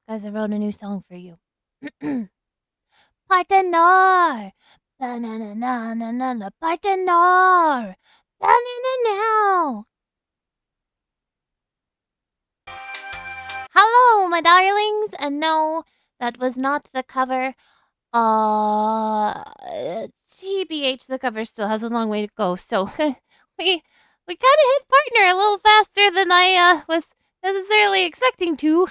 Guys, I wrote a new song for you. Partner! Ba-na-na-na-na-na-na, partner! Ba-na-na-now! Hello, my darlings! And no, that was not the cover. TBH, the cover still has a long way to go, so we kind of hit partner a little faster than I was necessarily expecting to.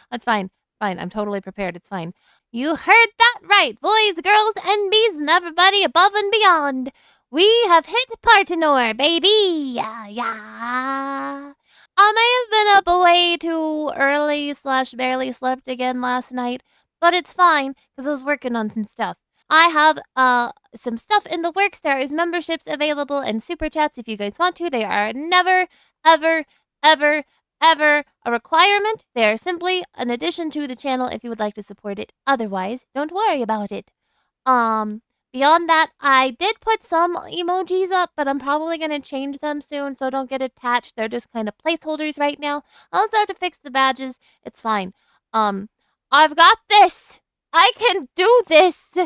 That's fine. Fine, I'm totally prepared. It's fine. You heard that right, boys, girls, and bees, and everybody above and beyond. We have hit partner, baby. Yeah. I may have been up way too early / barely slept again last night, but it's fine because I was working on some stuff. I have some stuff in the works. There is memberships available and super chats if you guys want to. They are never, ever, ever, ever a requirement. They are simply an addition to the channel if you would like to support it. Otherwise, don't worry about it. Beyond that, I did put some emojis up, but I'm probably going to change them soon, so don't get attached. They're just kind of placeholders right now. I'll also have to fix the badges. It's fine. I've got this. I can do this.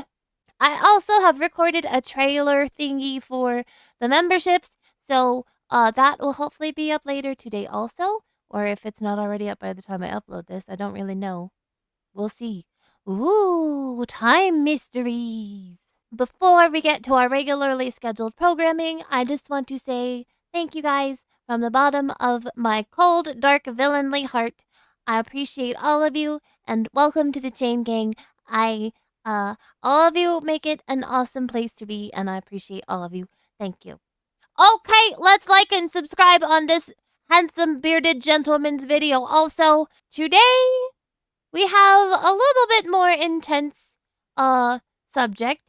I also have recorded a trailer thingy for the memberships, so that will hopefully be up later today also, or if it's not already up by the time I upload this, I don't really know. We'll see. Ooh, time mysteries. Before we get to our regularly scheduled programming, I just want to say thank you guys from the bottom of my cold, dark, villainly heart. I appreciate all of you, and welcome to the ChainGaeng. All of you make it an awesome place to be, and I appreciate all of you. Thank you. Okay, let's like and subscribe on this handsome bearded gentleman's video. Also, today we have a little bit more intense subject.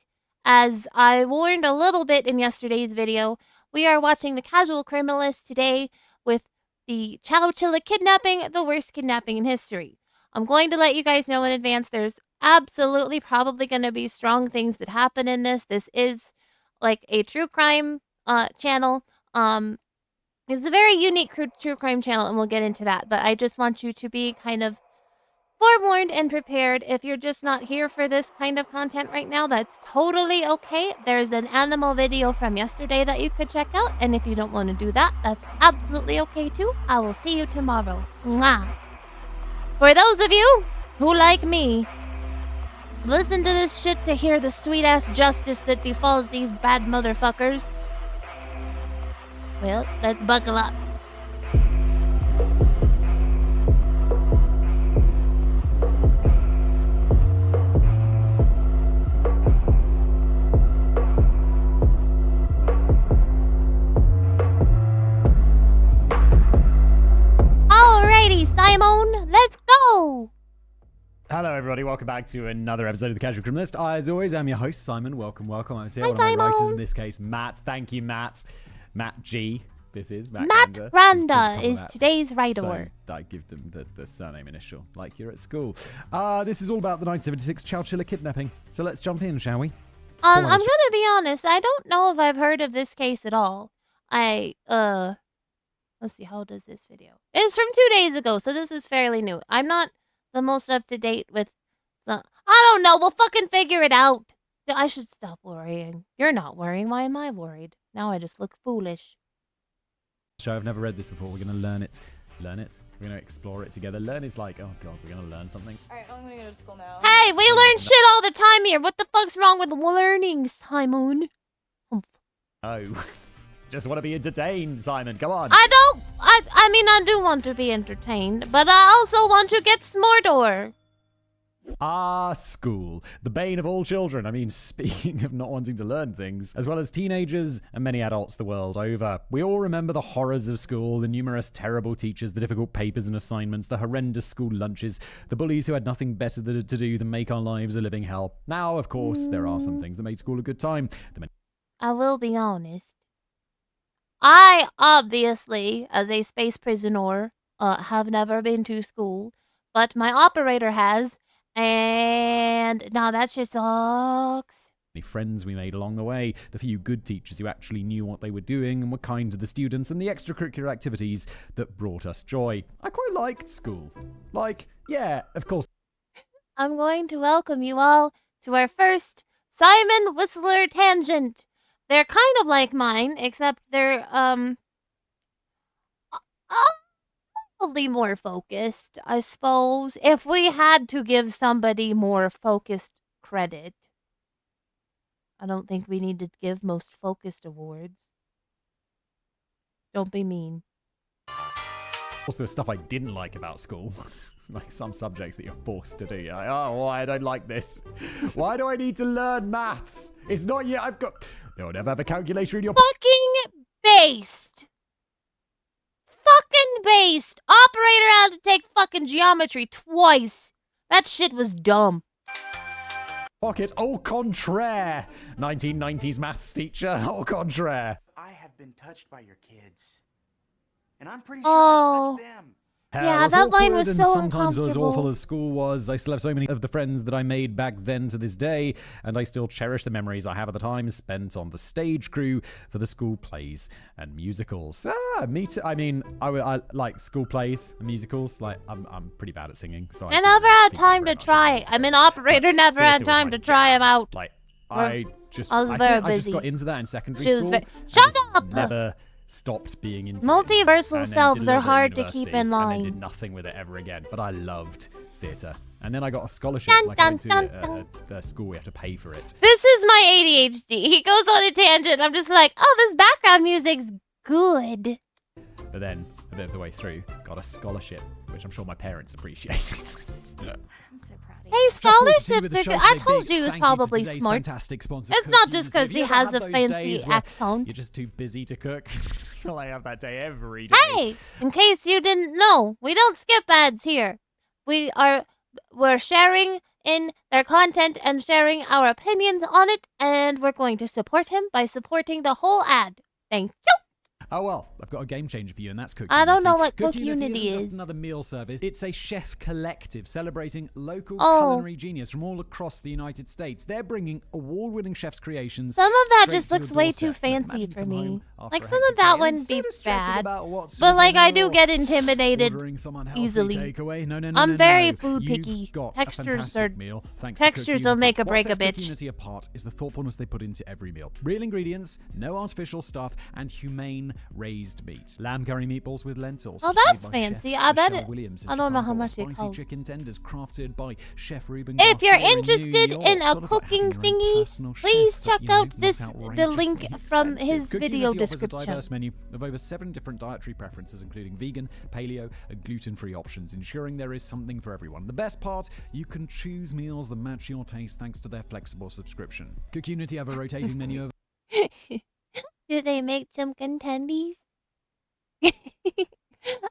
As I warned a little bit in yesterday's video, we are watching the CasualCriminalist today with the Chowchilla kidnapping, the worst kidnapping in history. I'm going to let you guys know in advance there's absolutely probably going to be strong things that happen in this. This is like a true crime channel. It's a very unique true crime channel, and we'll get into that. But I just want you to be kind of forewarned and prepared. If you're just not here for this kind of content right now, that's totally okay. There's an animal video from yesterday that you could check out, and if you don't want to do that, that's absolutely okay too. I will see you tomorrow. Mwah. For those of you who, like me, listen to this shit to hear the sweet-ass justice that befalls these bad motherfuckers, well, let's buckle up. Simon, let's go! Hello, everybody. Welcome back to another episode of the CasualCriminalist. As always, I'm your host, Simon. Welcome. I'm here. Hi, One of my Simon. writers in this case, Matt. Thank you, Matt. Matt G. This is Matt Randa is today's writer. So I give them the surname initial, like you're at school. This is all about the 1976 Chowchilla kidnapping. So let's jump in, shall we? I'm gonna be honest. I don't know if I've heard of this case at all. Let's see, how old is this video? It's from 2 days ago, so this is fairly new. I'm not the most up-to-date with some... I don't know, we'll fucking figure it out. I should stop worrying. You're not worrying, why am I worried? Now I just look foolish. So I've never read this before. We're gonna learn it. We're gonna explore it together. Learn is like, oh god, we're gonna learn something. Alright, I'm gonna go to school now. Hey, we learn shit all the time here. What the fuck's wrong with learning, Simon? Oh. Just want to be entertained, Simon. Come on. I mean, I do want to be entertained, but I also want to get Smordor. School. The bane of all children. I mean, speaking of not wanting to learn things, as well as teenagers and many adults the world over, we all remember the horrors of school, the numerous terrible teachers, the difficult papers and assignments, the horrendous school lunches, the bullies who had nothing better to do than make our lives a living hell. Now, of course, there are some things that make school a good time. I will be honest. I, obviously, as a space prisoner, have never been to school, but my operator has, and now that shit sucks. friends we made along the way, the few good teachers who actually knew what they were doing and were kind to the students, and the extracurricular activities that brought us joy. I quite liked school. Like, yeah, of course. I'm going to welcome you all to our first Simon Whistler tangent. They're kind of like mine, except they're, probably more focused, I suppose. If we had to give somebody more focused credit. I don't think we need to give most focused awards. Don't be mean. Also, there's stuff I didn't like about school. Like some subjects that you're forced to do. You're like, oh, why I don't like this? Why do I need to learn maths? It's not yet. I've got... They'll never have a calculator in your... Fucking based. Fucking based. Operator had to take fucking geometry twice. That shit was dumb. Pocket, au contraire. 1990s maths teacher, au contraire. I have been touched by your kids. And I'm pretty sure I touched them. Yeah, that line was so sometimes as uncomfortable. awful as school was, I still have so many of the friends that I made back then to this day, and I still cherish the memories I have at the time spent on the stage crew for the school plays and musicals. Me too. I mean, I like school plays and musicals. Like, I'm pretty bad at singing, so I never had time to try. I mean, operator never had time to try them out. Like, I just very I busy. just got into that in secondary She was school. very... and Shut just up! Never stopped being into Multiversal it. And then selves did a are little bit at hard to keep university, in line. And then did nothing with it ever again. But I loved theatre. And then I got a scholarship. Dun, Like I went dun, to the school, we had to pay for it. This is my ADHD. He goes on a tangent. I'm just like, oh, this background music's good. But then, a bit of the way through, got a scholarship, which I'm sure my parents appreciated. I'm so proud of you. Hey, scholarships are good. I told you he was probably smart. It's not just because he has a fancy accent. You're just too busy to cook. Well, I have that day every day. Hey, in case you didn't know, we don't skip ads here. We're sharing in their content and sharing our opinions on it, and we're going to support him by supporting the whole ad. Thank you. Oh well, I've got a game changer for you, and that's Cook I don't Unity. know what Cook Cook Unity Unity isn't is. just another meal service. It's a chef collective celebrating local Oh. culinary genius from all across the United States. They're bringing award-winning chefs' creations. Some of that straight just to looks your way doorstep. too Look, fancy imagine for come me. home after Like, a some of hectic that day and wouldn't instead be of stressing bad. about what's But, for like, I dinner do or get intimidated ordering some unhealthy easily. takeaway. No, I'm very no. food You've picky. got Textures a fantastic are- meal. Thanks to Cook textures will Unity. make or What break a sets Cook bitch. Unity apart is the thoughtfulness they put into every meal. Real ingredients, no artificial stuff, and humane raised meat. Lamb curry meatballs with lentils. Oh, made that's by fancy. Chef I bet Michelle it- Williams in I don't know how Chicago. much it Spicy costs. chicken tenders crafted by Chef Ruben If you're Garcia in New interested York. in a Sort of like cooking having your own thingy, personal chef, please but, check you know, out not the outrageously link from his expensive. Cook video Unity offers a description. diverse menu of over 7 different dietary preferences, including vegan, paleo, and gluten-free options, ensuring there is something for everyone. The best part, you can choose meals that match your taste thanks to their flexible subscription. Cook Unity have a rotating menu of Do they make chimkin tendies?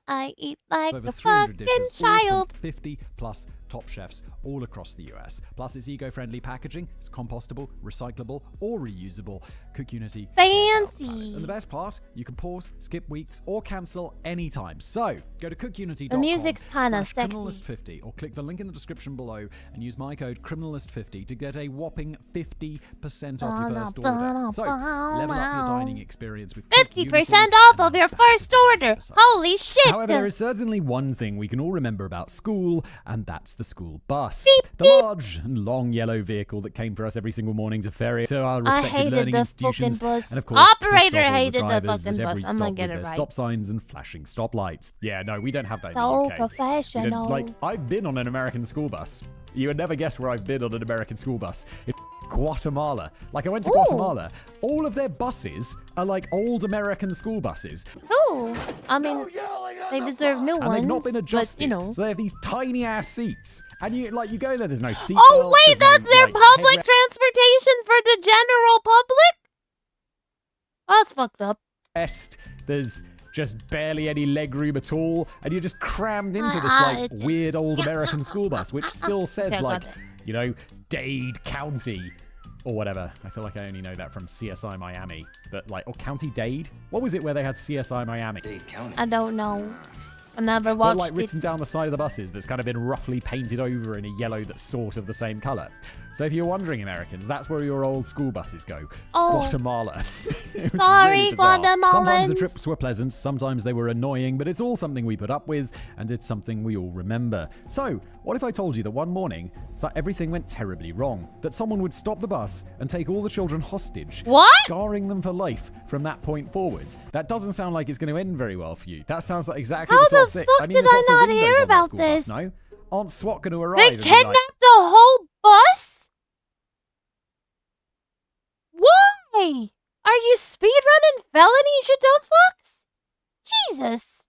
I eat like over a 300 fucking dishes, all child. from 50 plus top chefs all across the US. Plus, it's eco-friendly packaging, it's compostable, recyclable, or reusable. Cook Unity cares about the planet. Fancy. And the best part, you can pause, skip weeks, or cancel anytime. So, go to cookunity.com The music's kinda sexy. criminalist50 or click the link in the description below and use my code criminalist50 to get a whopping 50% off your first order. So, level up your dining experience with Cook 50% Unity off and of your back to first today's order. episode. Holy shit. However, there is certainly one thing we can all remember about school, and that's the school bus. Beep, The beep. large and long yellow vehicle that came for us every single morning to ferry to our I respective hated learning the institutions. fucking bus. And of course, pissed Operator off all hated the drivers fucking at every bus. I'm gonna stop get with it their right. stop signs and flashing stoplights. Yeah, no, we don't have that in the So UK. We don't- professional. like, I've been on an American school bus. You would never guess where I've been on an American school bus. It's Guatemala. Like, I went to Ooh. Guatemala. All of their buses are like old American school buses. Cool. I mean, they deserve new And ones. they've not been adjusted. But, you know. So they have these tiny ass seats. And you go there, there's no seat Oh, belts, wait, there's that's no, their like, public headrest. transportation for the general public? That's fucked up. There's just barely any leg room at all, and you're just crammed into this like it- weird old American school bus, which still says Okay, I like, got it. you know, Dade County or whatever. I feel like I only know that from CSI Miami, but like, or County Dade. What was it where they had CSI Miami? Dade County. I don't know. I never but watched like it. written down the side of the buses that's kind of been roughly painted over in a yellow that's sort of the same color. So if you're wondering, Americans, that's where your old school buses go. Oh. Guatemala. It was Sorry, really bizarre. Sometimes the Guatemalans. trips were pleasant, sometimes they were annoying, but it's all something we put up with, and it's something we all remember. So, what if I told you that one morning, everything went terribly wrong? That someone would stop the bus and take all the children hostage, What? scarring them for life from that point forwards. That doesn't sound like it's going to end very well for you. That sounds like exactly How the sort the of thing. fuck I mean, did there's I lots of not windows hear on that about school bus, this? no? Aren't SWAT going to arrive? They and be kidnapped like, the whole bus? Why? Are you speedrunning felonies, you dumb fucks? Jesus.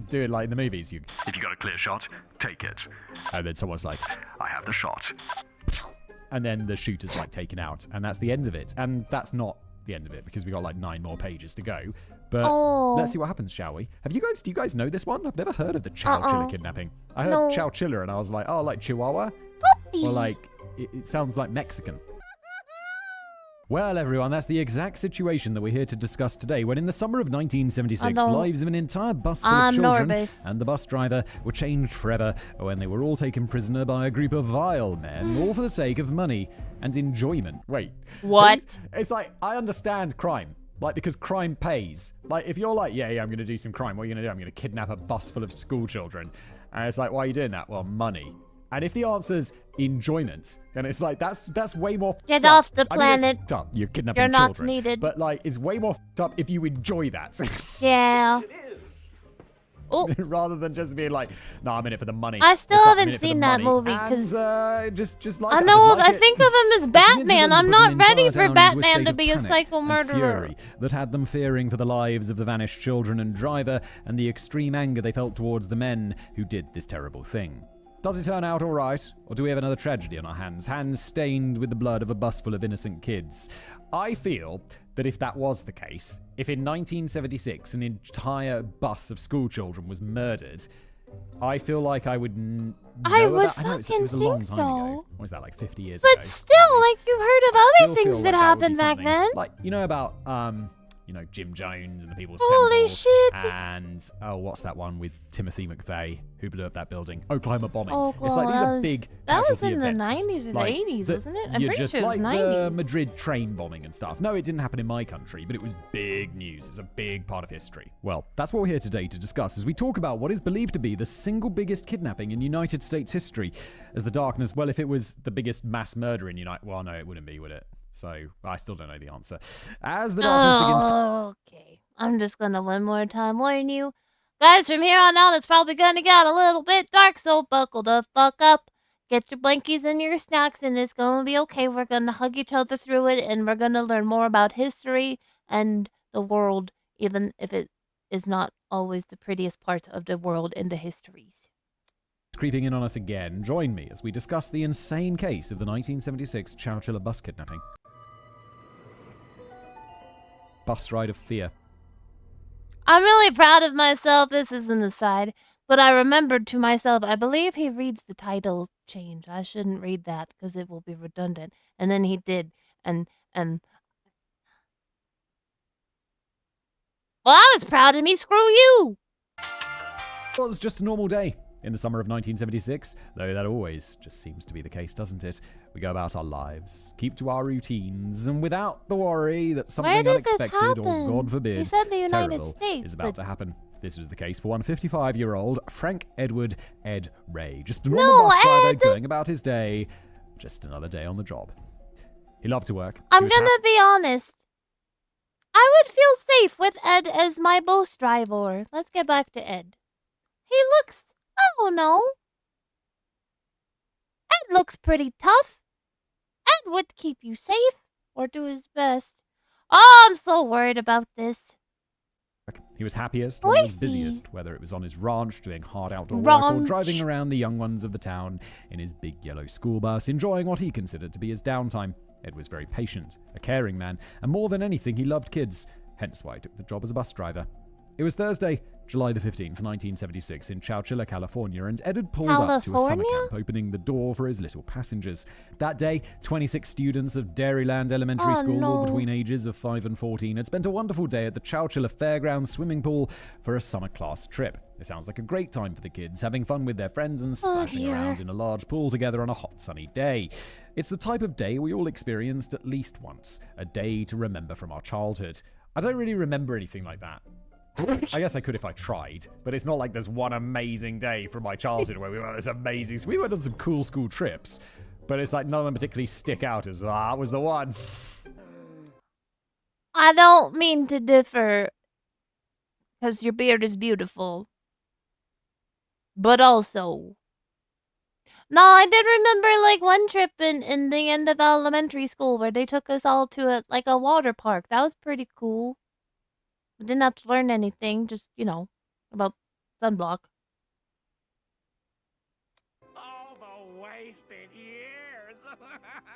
do it like in the movies. If you got a clear shot, take it. And then someone's like, I have the shot. And then the shooter's like taken out. And that's the end of it. And that's not the end of it because we got like 9 more pages to go. But let's see what happens, shall we? Do you guys know this one? I've never heard of the Chowchilla kidnapping. I heard Chowchilla and I was like, oh, like Chihuahua? Puppy. Or like, it sounds like Mexican. Well, everyone, that's the exact situation that we're here to discuss today, when in the summer of 1976, the lives of an entire bus full of children and the bus driver were changed forever when they were all taken prisoner by a group of vile men, all for the sake of money and enjoyment. Wait. What? It's like, I understand crime. Like, because crime pays. Like, if you're like, yeah, I'm going to do some crime, what are you going to do? I'm going to kidnap a bus full of school children. And it's like, why are you doing that? Well, money. And if the answer's enjoyment, then it's like, that's way more Get up. off the planet. It's dumb. You're kidnapping You're not children. needed. But like, it's way more up if you enjoy that. Yeah. Oh. Rather than just being like, no, I'm in it for the money. I still It's like, I'm in haven't it for the seen that money. movie And, just like I that, know. just like I it. think of him as It's an Batman. incident I'm that not put an ready entire for town into a Batman state to of be a panic psycho and murderer. fury that had them fearing for the lives of the vanished children and driver, and the extreme anger they felt towards the men who did this terrible thing. Does it turn out all right, or do we have another tragedy on our hands? Hands stained with the blood of a bus full of innocent kids. I feel that if that was the case, if in 1976 an entire bus of school children was murdered, I feel like I would know I would about, I know it fucking was a long think time so. ago. What was that, like 50 years ago? But still, like, you've heard of I other still things feel that like would happened be back something- then. Like, you know about, Jim Jones and the People's Holy Temple. shit. And, what's that one with Timothy McVeigh, who blew up that building? Oklahoma bombing. Oh, It's like, these are big that was casualty in the events. 90s or the Like, 80s, wasn't it? I'm you're pretty just sure it was like the 90s. Madrid train bombing and stuff. No, it didn't happen in my country, but it was big news. It's a big part of history. Well, that's what we're here today to discuss as we talk about what is believed to be the single biggest kidnapping in United States history. As the darkness, well, if it was the biggest mass murder in well, no, it wouldn't be, would it? So, I still don't know the answer. As the darkness begins... Okay. I'm just gonna one more time warn you. Guys, from here on out, it's probably gonna get a little bit dark, so buckle the fuck up. Get your blankies and your snacks, and it's gonna be okay. We're gonna hug each other through it, and we're gonna learn more about history and the world, even if it is not always the prettiest part of the world in the histories. Creeping in on us again, join me as we discuss the insane case of the 1976 Chowchilla bus kidnapping. Bus ride of fear. I'm really proud of myself. This is an aside, but I remembered to myself, I believe he reads the title change. I shouldn't read that because it will be redundant. And then he did. And well, I was proud of me. Screw you. It was just a normal day in the summer of 1976, though that always just seems to be the case, doesn't it? We go about our lives, keep to our routines, and without the worry that something Where does it unexpected or, happen? God forbid, You said the United terrible States, is about but- to happen. This was the case for one 55-year-old Frank Edward Ed Ray. Just a No, normal bus driver Ed! going about his day. Just another day on the job. He loved to work. He I'm was gonna be honest. I would feel safe with Ed as my bus driver. Let's get back to Ed. He looks, I don't know. Ed looks pretty tough. Ed would keep you safe or do his best. Oh, I'm so worried about this. He was happiest when he was Boise. busiest, whether it was on his ranch doing hard outdoor work or Ranch. driving around the young ones of the town in his big yellow school bus, enjoying what he considered to be his downtime. Ed was very patient, a caring man, and more than anything, he loved kids, hence why he took the job as a bus driver. It was Thursday, July the 15th, 1976, in Chowchilla, California, and Ed had pulled up to a summer California? camp, opening the door for his little passengers. That day, 26 students of Dairyland Elementary Oh, School, no. all between ages of 5 and 14, had spent a wonderful day at the Chowchilla Fairgrounds swimming pool for a summer class trip. It sounds like a great time for the kids, having fun with their friends and splashing around in a large pool together on a hot, sunny day. It's the type of day we all experienced at least once, a day to remember from our childhood. I don't really remember anything like that. I guess I could if I tried, but it's not like there's one amazing day from my childhood where we went on this amazing... We went on some cool school trips, but it's like none of them particularly stick out as, that was the one. I don't mean to differ, because your beard is beautiful. But also... No, I did remember, like, one trip in the end of elementary school where they took us all to, a water park. That was pretty cool. We didn't have to learn anything, just, about sunblock. All the wasted years.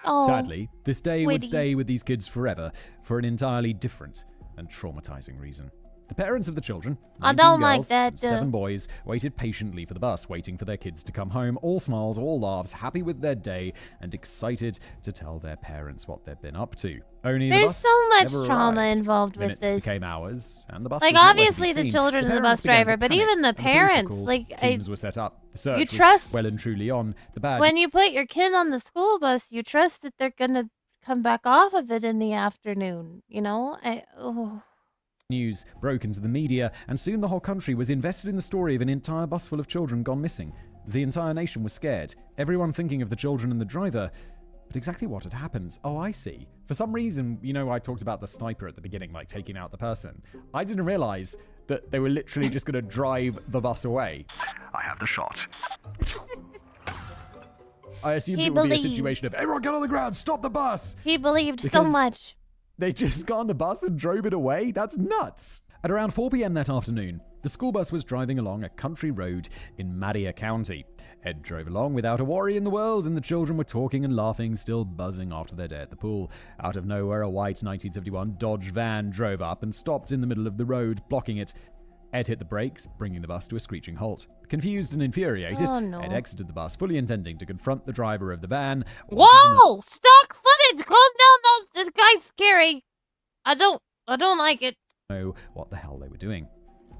Oh, Sadly, this day would Squiddy. stay with these kids forever for an entirely different and traumatizing reason. The parents of the children, I 19 don't like girls that, and 7 boys, waited patiently for the bus, waiting for their kids to come home, all smiles, all laughs, happy with their day, and excited to tell their parents what they've been up to. Only the There's bus so much never trauma arrived. involved with Minutes this. became hours, and the bus Like, was nowhere to be obviously the seen. children and the parents bus began to driver, but panic, even the and police were parents, called. like, Teams were set up. The search you was trust- well and truly on. The bad When you put your kid on the school bus, you trust that they're gonna come back off of it in the afternoon, news broke into the media, and soon the whole country was invested in the story of an entire bus full of children gone missing. The entire nation was scared, everyone thinking of the children and the driver. But exactly what had happened? Oh, I see. For some reason, I talked about the sniper at the beginning, like taking out the person. I didn't realize that they were literally just going to drive the bus away. I have the shot. I assumed He it would be a believed. situation of, everyone get on the ground, stop the bus! He believed so Because- much. They just got on the bus and drove it away? That's nuts. At around 4 p.m. that afternoon, the school bus was driving along a country road in Madia County. Ed drove along without a worry in the world, and the children were talking and laughing, still buzzing after their day at the pool. Out of nowhere, a white 1971 Dodge van drove up and stopped in the middle of the road, blocking it. Ed hit the brakes, bringing the bus to a screeching halt. Confused and infuriated, Oh, no. Ed exited the bus, fully intending to confront the driver of the van. Whoa! Stock footage! Calm down, though. This guy's scary. I don't like it. Know what the hell they were doing.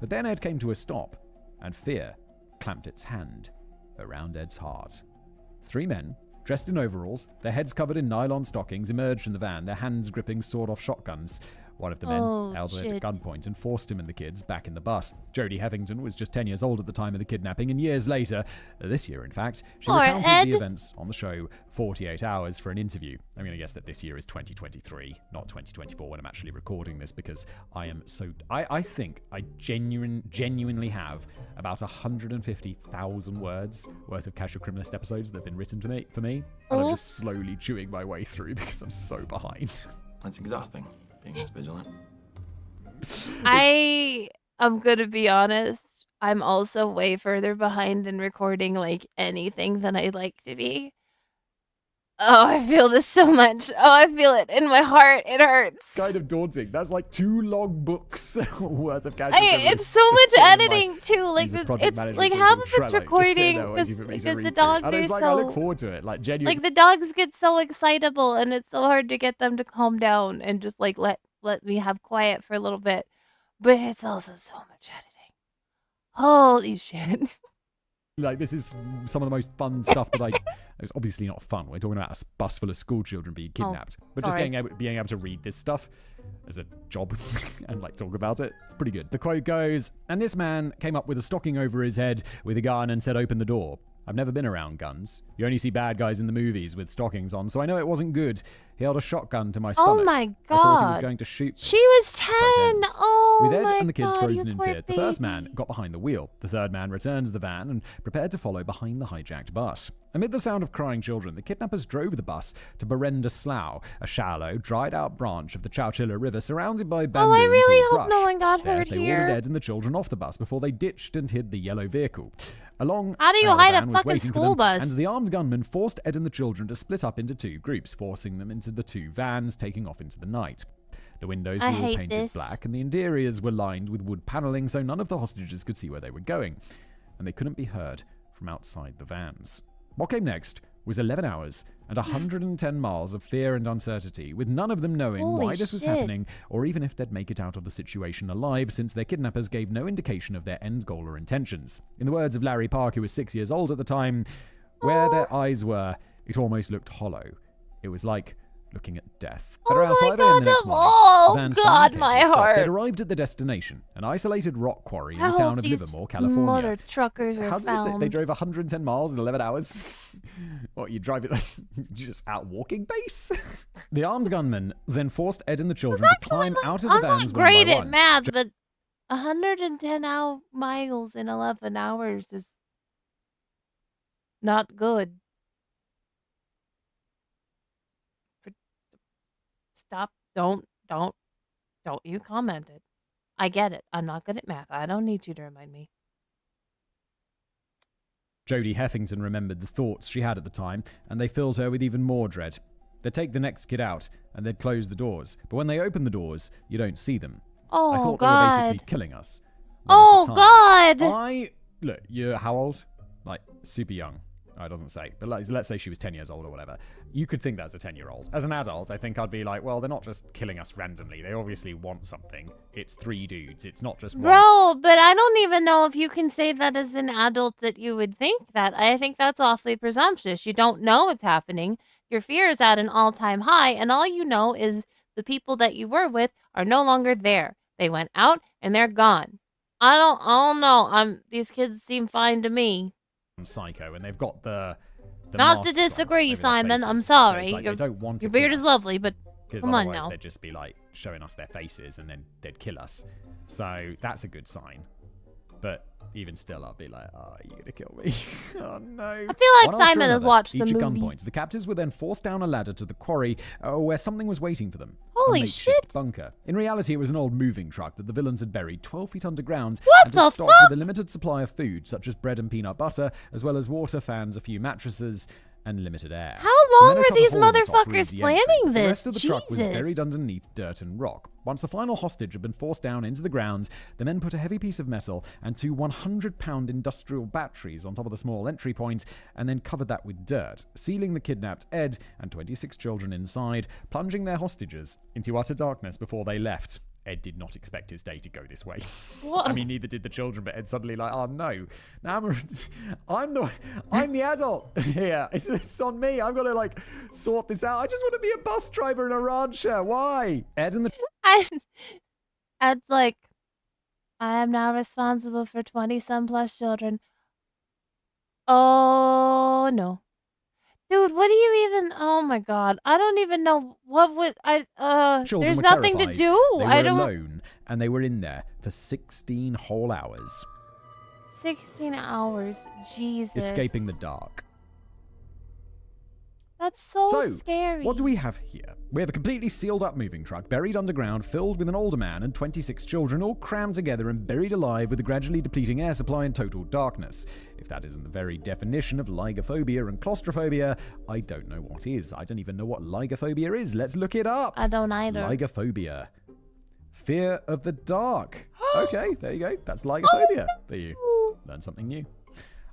But then Ed came to a stop, and fear clamped its hand around Ed's heart. 3 men, dressed in overalls, their heads covered in nylon stockings, emerged from the van, their hands gripping sawed-off shotguns. One of the men held Ed at gunpoint and forced him and the kids back in the bus. Jodie Heffington was just 10 years old at the time of the kidnapping, and years later, this year in fact, she Poor recounted Ed. the events on the show 48 Hours for an interview. I'm going to guess that this year is 2023, not 2024 when I'm actually recording this, because I am so... I think I genuinely have about 150,000 words worth of Casual Criminalist episodes that have been written for me, and I'm just slowly chewing my way through because I'm so behind. That's exhausting, being this vigilant. I am gonna be honest. I'm also way further behind in recording like anything than I'd like to be. Oh, I feel this so much. Oh, I feel it in my heart. It hurts. Kind of daunting. That's like 2 long books worth of Casual Criminalist. It's so just much sitting in my- editing too. Like use a this, project it's management like tool half called of it's Trello, just sitting recording there waiting for me to because read the through. dogs And are it's like, so I look forward to it. Like, genuinely. like the dogs get so excitable, and it's so hard to get them to calm down and just like let me have quiet for a little bit. But it's also so much editing. Holy shit. Like, this is some of the most fun stuff that it's obviously not fun. We're talking about a bus full of school children being kidnapped. But just sorry. being able to read this stuff as a job and like talk about it, it's pretty good. The quote goes, and this man came up with a stocking over his head with a gun and said, open the door. I've never been around guns. You only see bad guys in the movies with stockings on, so I know it wasn't good. He held a shotgun to my stomach. Oh my I thought he was God. going to shoot me. She was 10. ends. Oh With Ed my and the kids God, frozen you in poor fear, the first man baby. got behind the wheel. The third man returned to the van and prepared to follow behind the hijacked bus. Amid the sound of crying children, the kidnappers drove the bus to Berenda Slough, a shallow, dried-out branch of the Chowchilla River surrounded by bamboo I and really tall hope brush. no one got There, hurt they here. ordered Ed and the children off the bus before they ditched and hid the yellow vehicle. Along, How do you the hide a van was fucking waiting for school them, bus? And the armed gunman forced Ed and the children to split up into 2 groups, forcing them into the 2 vans, taking off into the night. The windows were I all hate painted this. black, and the interiors were lined with wood paneling, so none of the hostages could see where they were going, and they couldn't be heard from outside the vans. What came next was 11 hours and 110 miles of fear and uncertainty, with none of them knowing Holy why this was shit. happening or even if they'd make it out of the situation alive, since their kidnappers gave no indication of their end goal or intentions. In the words of Larry Park, who was 6 years old at the time, where their eyes were, it almost looked hollow. It was like looking at death. At around 5 a.m. the next morning, the van's finally God, came my to a stop. heart. They'd arrived at the destination, an isolated rock quarry in I the town hope of these Livermore, California. motor truckers are How did it take? found. They drove 110 miles in 11 hours? What, you drive it like just out walking base? The armed gunman then forced Ed and the children to climb out of the I'm vans not great one by at one. math, but 110 miles in 11 hours is not good. Stop. Don't you comment it. I get it. I'm not good at math. I don't need you to remind me. Jodie Heffington remembered the thoughts she had at the time, and they filled her with even more dread. They'd take the next kid out, and they'd close the doors. But when they open the doors, you don't see them. Oh, I thought they God. were basically killing us. one at a Oh, time. God. Look, you're how old? Like, super young. Oh, it doesn't say. But let's say she was 10 years old or whatever. You could think that as a 10-year-old. As an adult, I think I'd be like, well, they're not just killing us randomly. They obviously want something. It's 3 dudes. It's not just one. Bro, but I don't even know if you can say that as an adult that you would think that. I think that's awfully presumptuous. You don't know what's happening. Your fear is at an all-time high, and all you know is the people that you were with are no longer there. They went out and they're gone. I don't know. These kids seem fine to me. Psycho, and they've got the Not to masks on disagree, over their Simon. I'm faces. sorry. So it's like Your- they don't want to Your beard kill is us, lovely, but 'cause come on otherwise now. they'd just be like showing us their faces and then they'd kill us. So that's a good sign. But even still, I'll be like, oh, you're gonna kill me. Oh no. I feel like One after Simon has another, watched the each at movies. gunpoint, the captors were then forced down a ladder to the quarry where something was waiting for them. Holy a makeshift shit. bunker. In reality, it was an old moving truck that the villains had buried 12 feet underground What and the had stocked fuck? with a limited supply of food, such as bread and peanut butter, as well as water, fans, a few mattresses, and limited air. How The long men had were cut a these hole in the top for motherfuckers easy planning entry. The this? rest of the truck was Jesus. buried underneath dirt and rock. Once the final hostage had been forced down into the ground, the men put a heavy piece of metal and 2 100-pound industrial batteries on top of the small entry point, and then covered that with dirt, sealing the kidnapped Ed and 26 children inside, plunging their hostages into utter darkness before they left. Ed did not expect his day to go this way. What? I mean, neither did the children, but Ed's suddenly like, oh no, now I'm the adult here. It's on me. I've got to like sort this out. I just want to be a bus driver and a rancher. Why? Ed and the Ed's like, I am now responsible for 20-some plus children. Oh, no. Dude, what do you even... Oh, my God. I don't even know what would... children There's were nothing to terrified. do. They I were don't... alone, and they were in there for 16 whole hours, 16 hours. Jesus. escaping the dark. That's so So, scary. what do we have here? We have a completely sealed up moving truck buried underground, filled with an older man and 26 children, all crammed together and buried alive with a gradually depleting air supply and total darkness. If that isn't the very definition of ligophobia and claustrophobia, I don't know what is. I don't even know what ligophobia is. Let's look it up. I don't either. Ligophobia. Fear of the dark. Okay, there you go. That's ligophobia for you. Learn something new.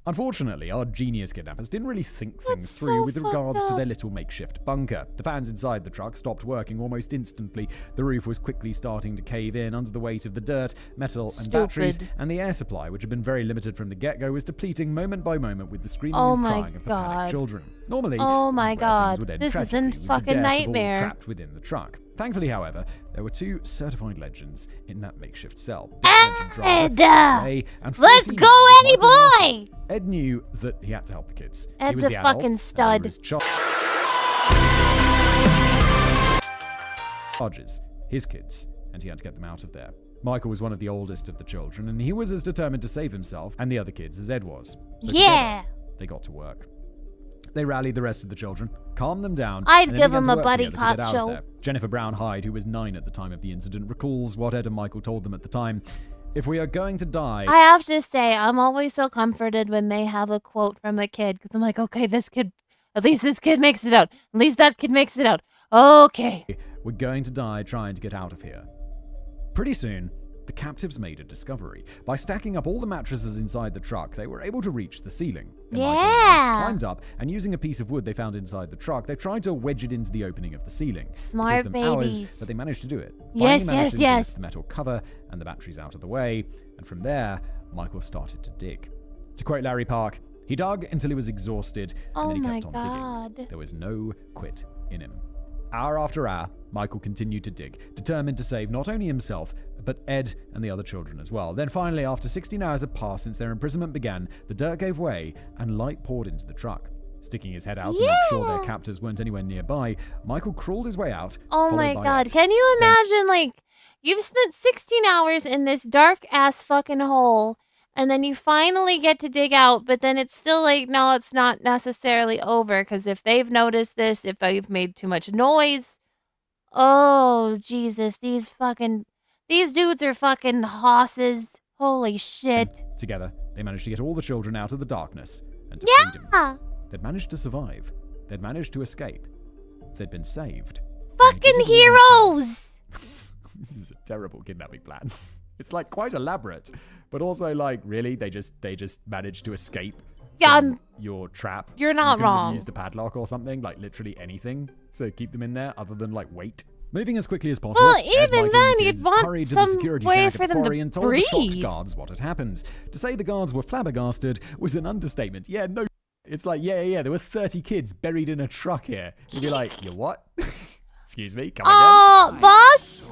Unfortunately, our genius kidnappers didn't really think things That's through so with fucked regards to up. their little makeshift bunker. The fans inside the truck stopped working almost instantly. The roof was quickly starting to cave in under the weight of the dirt, metal, and batteries, Stupid. and the air supply, which had been very limited from the get-go, was depleting moment by moment with the screaming Oh and my crying of the God. panicked children. Normally, Oh this my is where God. things would end This is tragically, a with the fucking death of all nightmare. trapped within the truck. Thankfully, however, there were 2 certified legends in that makeshift cell. Ed! Ray, and Let's 14 go, Eddie Michael Wilson. boy! Ed knew that he had to help the kids. He Ed's was a the adult, fucking and stud. they were his charges, his kids, and he had to get them out of there. Michael was one of the oldest of the children, and he was as determined to save himself and the other kids as Ed was. So Yeah. together, they got to work. They rallied the rest of the children, calmed them down. I'd and then give began them to a work buddy together to cop get out show. of there. Jennifer Brown Hyde, who was 9 at the time of the incident, recalls what Ed and Michael told them at the time. If we are going to die... I have to say, I'm always so comforted when they have a quote from a kid because I'm like, okay, at least this kid makes it out. At least that kid makes it out. Okay. We're going to die trying to get out of here. Pretty soon, the captives made a discovery. By stacking up all the mattresses inside the truck, they were able to reach the ceiling. Then Michael and Ed climbed up, and using a piece of wood they found inside the truck, they tried to wedge it into the opening of the ceiling. Smart it took them babies. hours, but they managed to do it. Yes, Finally managed to yes. lift the metal cover and the batteries out of the way, and from there, Michael started to dig. To quote Larry Park, he dug until he was exhausted, and then he kept on digging. There was no quit in him. Hour after hour, Michael continued to dig, determined to save not only himself, but Ed and the other children as well. Then finally, after 16 hours had passed since their imprisonment began, the dirt gave way and light poured into the truck. Sticking his head out to make sure their captors weren't anywhere nearby, Michael crawled his way out. Oh my god, can you imagine, like, you've spent 16 hours in this dark-ass fucking hole, and then you finally get to dig out, but then it's still like, no, it's not necessarily over, because if they've noticed this, if they've made too much noise, oh, Jesus, these dudes are fucking hosses. Holy shit. Together, they managed to get all the children out of the darkness and to freedom. They'd managed to survive. They'd managed to escape. They'd been saved. Fucking heroes! This is a terrible kidnapping plan. It's like quite elaborate, but also like, really, they just managed to escape from your trap. You're not wrong. Used a padlock or something, like literally anything to keep them in there, other than like weight. Moving as quickly as possible. Well, even then, you'd want some way for them to and told breathe. the shocked guards what had happened. To say the guards were flabbergasted was an understatement. Yeah, no. It's like, yeah, there were 30 kids buried in a truck here. You'd be like, you what? Excuse me, come again? Boss?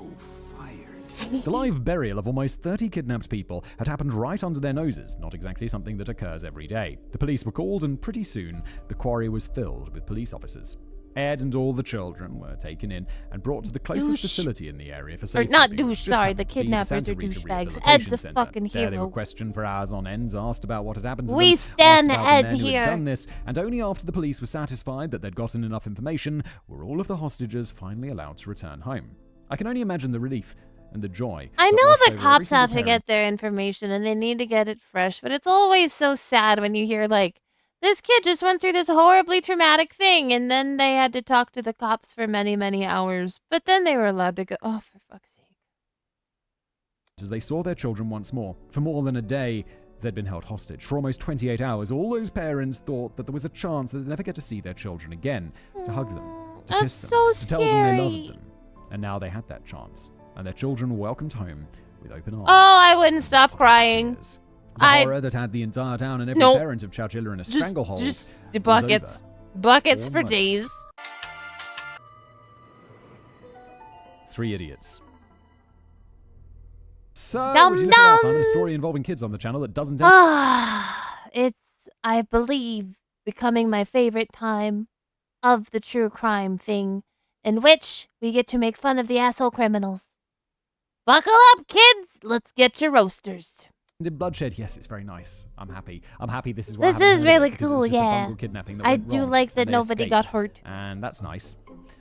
The live burial of almost 30 kidnapped people had happened right under their noses, not exactly something that occurs every day. The police were called, and pretty soon, the quarry was filled with police officers. Ed and all the children were taken in and brought to the closest facility in the area for safekeeping. Not douche, sorry, the kidnappers are douchebags. Ed's a fucking hero. There they were questioned for hours on end, asked about what had happened to them. We stand asked about Ed the men who here. had done this, and only after the police were satisfied that they'd gotten enough information were all of the hostages finally allowed to return home. I can only imagine the relief and the joy. I that know washed the over cops every have single to get their information and they need to get it fresh, but it's always so sad when you hear, like, this kid just went through this horribly traumatic thing, and then they had to talk to the cops for many, many hours, but then they were allowed to go. Oh, for fuck's sake. As they saw their children once more. For more than a day, they'd been held hostage. For almost 28 hours, all those parents thought that there was a chance that they'd never get to see their children again, to hug them, to kiss them, so to tell them they scary. loved them. And now they had that chance, and their children were welcomed home with open arms. Oh, I wouldn't stop crying. The horror that had the entire town and every parent of Chowchilla in a stranglehold. Just the buckets. Buckets for Almost. days. 3 idiots. So, Dum would you look at us? dum. I'm in a story involving kids on the channel that doesn't... It's, I believe, becoming my favorite time of the true crime thing, in which we get to make fun of the asshole criminals. Buckle up, kids! Let's get your roasters. In bloodshed, yes, it's very nice. I'm happy. This is why This I haven't is heard of really it, because it cool, was just a yeah. bungled kidnapping that I went do wrong, like that and they nobody got escaped. hurt. And that's nice.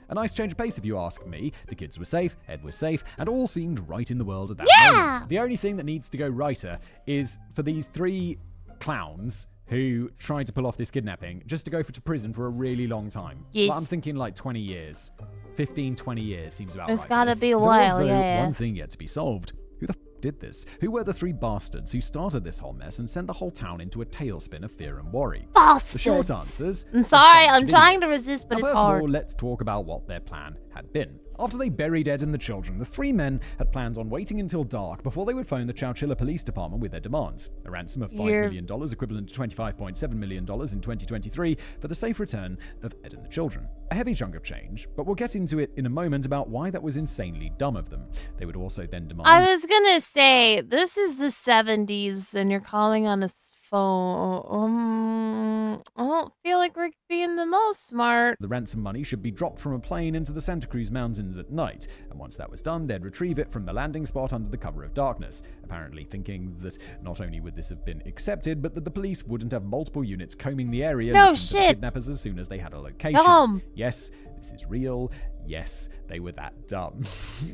A nice change of pace, if you ask me. The kids were safe, Ed was safe, and all seemed right in the world at that moment. The only thing that needs to go righter is for these 3 clowns who tried to pull off this kidnapping just to go to prison for a really long time. Yes. Well, I'm thinking like 20 years. 15, 20 years seems about It's right. gotta for this. be a There while, is, though, yeah. one thing yet to be solved. Who the did this? Who were the 3 bastards who started this whole mess and sent the whole town into a tailspin of fear and worry? Bastards. The short answers. I'm sorry, a bunch I'm of trying to idiots. resist, but Now, it's first hard. of all, let's talk about what their plan had been. After they buried Ed and the children, the 3 men had plans on waiting until dark before they would phone the Chowchilla Police Department with their demands. A ransom of $5 million, equivalent to $25.7 million in 2023, for the safe return of Ed and the children. A heavy chunk of change, but we'll get into it in a moment about why that was insanely dumb of them. They would also then demand... I was gonna say, this is the 70s, and you're calling on a phone. I don't feel like we're being the most smart. The ransom money should be dropped from a plane into the Santa Cruz Mountains at night, and once that was done, they'd retrieve it from the landing spot under the cover of darkness, apparently thinking that not only would this have been accepted, but that the police wouldn't have multiple units combing the area No looking for the shit. kidnappers as soon as they had a location. Dumb. Yes, this is real. Yes, they were that dumb.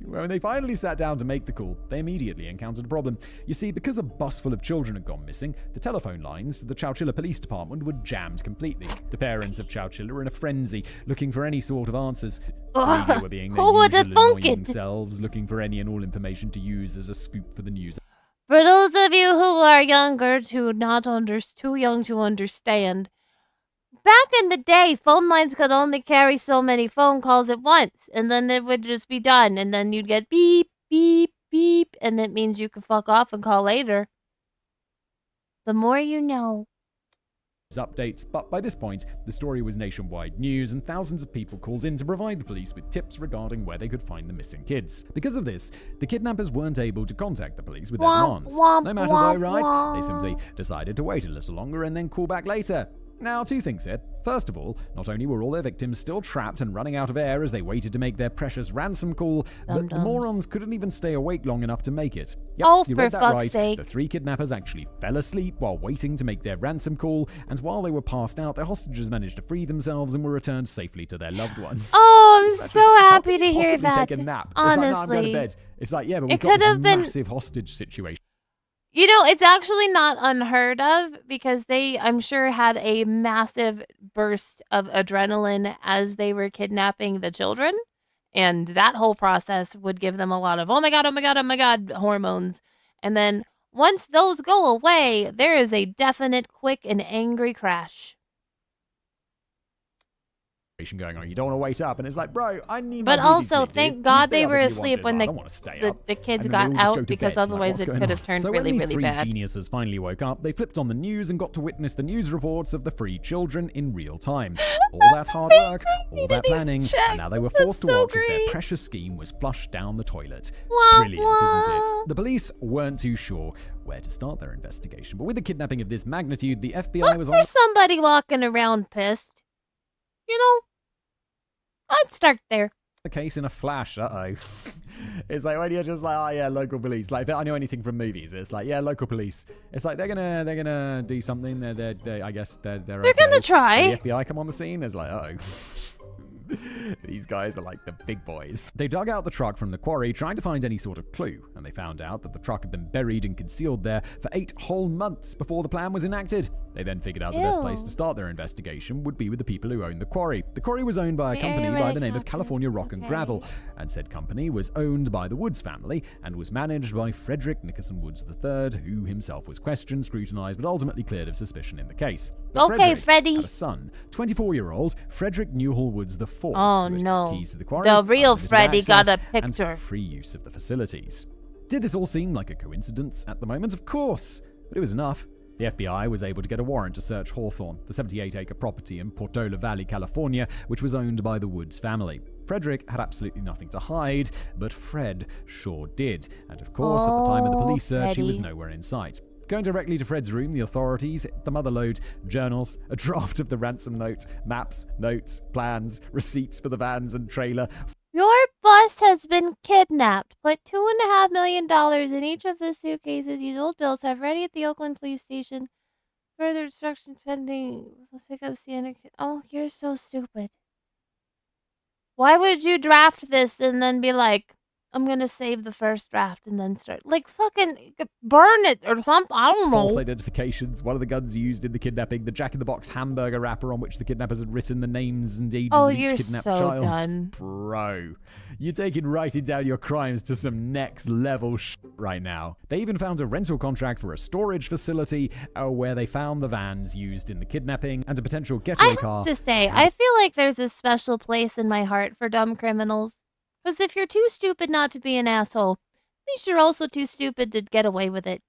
When they finally sat down to make the call, they immediately encountered a problem. You see, because a bus full of children had gone missing, the telephone lines to the Chowchilla Police Department were jammed completely. The parents of Chowchilla were in a frenzy, looking for any sort of answers. The media were being their who would have usual thunk annoying it? selves, looking for any and all information to use as a scoop for the news. For those of you who are younger too young to understand, back in the day, phone lines could only carry so many phone calls at once, and then it would just be done, and then you'd get beep, beep, beep, and it means you can fuck off and call later. The more you know. Updates, but by this point, the story was nationwide news and thousands of people called in to provide the police with tips regarding where they could find the missing kids. Because of this, the kidnappers weren't able to contact the police with their demands. No matter though, right? They simply decided to wait a little longer and then call back later. Now, two things here. First of all, not only were all their victims still trapped and running out of air as they waited to make their precious ransom call, but the morons couldn't even stay awake long enough to make it. Yep, Oh, you for read that fuck's right. sake. The three kidnappers actually fell asleep while waiting to make their ransom call, and while they were passed out, their hostages managed to free themselves and were returned safely to their loved ones. Oh, I'm so happy to How could you hear possibly that. take a nap? Honestly. It's like, no, I'm going to bed. It's like, yeah, but we've It got could this have been- massive hostage situation. You know, it's actually not unheard of because they, I'm sure, had a massive burst of adrenaline as they were kidnapping the children. And that whole process would give them a lot of, oh my God, oh my God, oh my God, hormones. And then once those go away, there is a definite quick and angry crash. Going on. You don't want to wait up, and it's like, bro, I need But my beauty also, sleep, dude. thank You God stay they up were if you want asleep to. when I don't want to stay the up. kids And got then they all just go out to because bed. It's like, otherwise what's it going could have on? turned So really, when these really three bad. geniuses finally woke up, they flipped on the news and got to witness the news reports of the free children in real time. All that hard work, all that planning, and now they were forced to watch as their precious scheme was flushed down the toilet. Wah, Brilliant, isn't wah. it? The police weren't too sure where to start their investigation, but with a kidnapping of this magnitude, the FBI Look was for on somebody walking around pissed. You know, I'd start there. the case in a flash. It's like when you're just like, oh yeah, local police. Like, if I know anything from movies, it's like, yeah, local police. It's like they're gonna do something. I guess they're They're gonna try. When the FBI come on the scene. It's like, oh. These guys are like the big boys. They dug out the truck from the quarry trying to find any sort of clue, and they found out that the truck had been buried and concealed there for 8 whole months before the plan was enacted. They then figured out the best place to start their investigation would be with the people who owned the quarry. The quarry was owned by a company by the name of California Rock and Gravel, and said company was owned by the Woods family and was managed by Frederick Nickerson Woods III, who himself was questioned, scrutinized, but ultimately cleared of suspicion in the case. But Okay, Frederick Freddy. had a son, 24-year-old Frederick Newhall Woods IV. Oh, who had no. keys to the quarry, The real unlimited Freddy got a access, picture. and free use of the facilities. Did this all seem like a coincidence at the moment? Of course, but it was enough. The FBI was able to get a warrant to search Hawthorne, the 78-acre property in Portola Valley, California, which was owned by the Woods family. Frederick had absolutely nothing to hide, but Fred sure did. And of course, at the time of the police search, he was Freddy. nowhere in sight. Going directly to Fred's room, the authorities hit the motherlode, journals, a draft of the ransom note, maps, notes, plans, receipts for the vans and trailer. Your bus has been kidnapped. Put $2.5 million in each of the suitcases. Use old bills. Have ready at the Oakland police station. Further instructions pending. Pick up Sienna. Oh, you're so stupid. Why would you draft this and then be like, I'm gonna save the first draft and then start like fucking burn it or something? I don't know. False identifications, one of the guns used in the kidnapping, the Jack-in-the-Box hamburger wrapper on which the kidnappers had written the names and ages Oh, of each you're kidnapped so child. done. Bro, you're taking writing down your crimes to some next level right now. They even found a rental contract for a storage facility where they found the vans used in the kidnapping and a potential getaway I car. have to say, I feel like there's a special place in my heart for dumb criminals. Because if you're too stupid not to be an asshole, at least you're also too stupid to get away with it.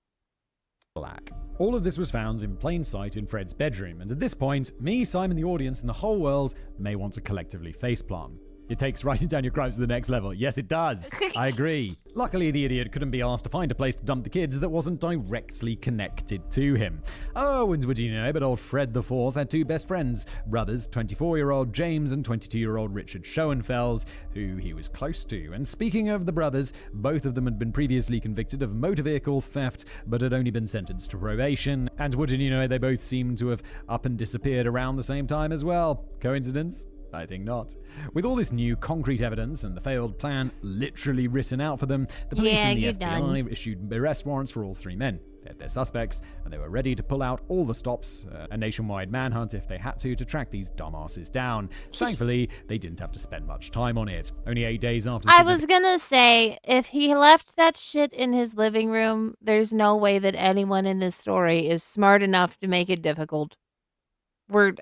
Black. All of this was found in plain sight in Fred's bedroom, and at this point, me, Simon, the audience, and the whole world may want to collectively facepalm. It takes writing down your crimes to the next level. Yes, it does. I agree. Luckily, the idiot couldn't be asked to find a place to dump the kids that wasn't directly connected to him. Oh, and would you know, but old Fred IV had 2 best friends, brothers, 24-year-old James and 22-year-old Richard Schoenfeld, who he was close to. And speaking of the brothers, both of them had been previously convicted of motor vehicle theft, but had only been sentenced to probation. And wouldn't you know, they both seemed to have up and disappeared around the same time as well. Coincidence? I think not. With all this new concrete evidence and the failed plan literally written out for them, the police and the you're FBI done. issued arrest warrants for all three men. They had their suspects, and they were ready to pull out all the stops, a nationwide manhunt if they had to track these dumbasses down. Thankfully, they didn't have to spend much time on it. Only 8 days after the I was gonna say, if he left that shit in his living room, there's no way that anyone in this story is smart enough to make it difficult. We're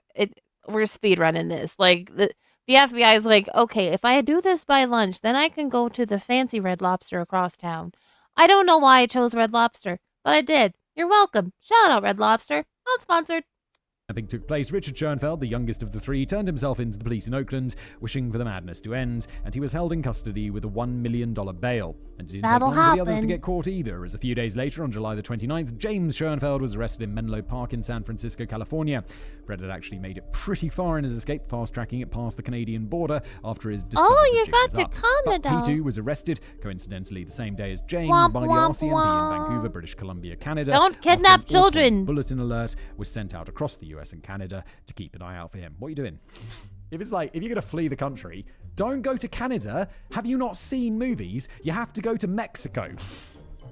speedrunning this. Like, the FBI is like, okay, if I do this by lunch, then I can go to the fancy Red Lobster across town. I don't know why I chose Red Lobster, but I did. You're welcome. Shout out, Red Lobster. Not sponsored. Kidnapping took place, Richard Schoenfeld, the youngest of the three, turned himself into the police in Oakland, wishing for the madness to end, and he was held in custody with a $1 million bail. And it didn't That'll take long for the others to happen. get caught either, as a few days later, on July the 29th, James Schoenfeld was arrested in Menlo Park in San Francisco, California. Fred had actually made it pretty far in his escape, fast-tracking it past the Canadian border after his discovery. Oh, you got to Canada. But he too was arrested, coincidentally the same day as James, Womp, by the womp, RCMP in womp. Vancouver, British Columbia, Canada. Don't after an kidnap all-points children. bulletin alert was sent out across the US and Canada to keep an eye out for him. What are you doing? If you're going to flee the country, don't go to Canada. Have you not seen movies? You have to go to Mexico.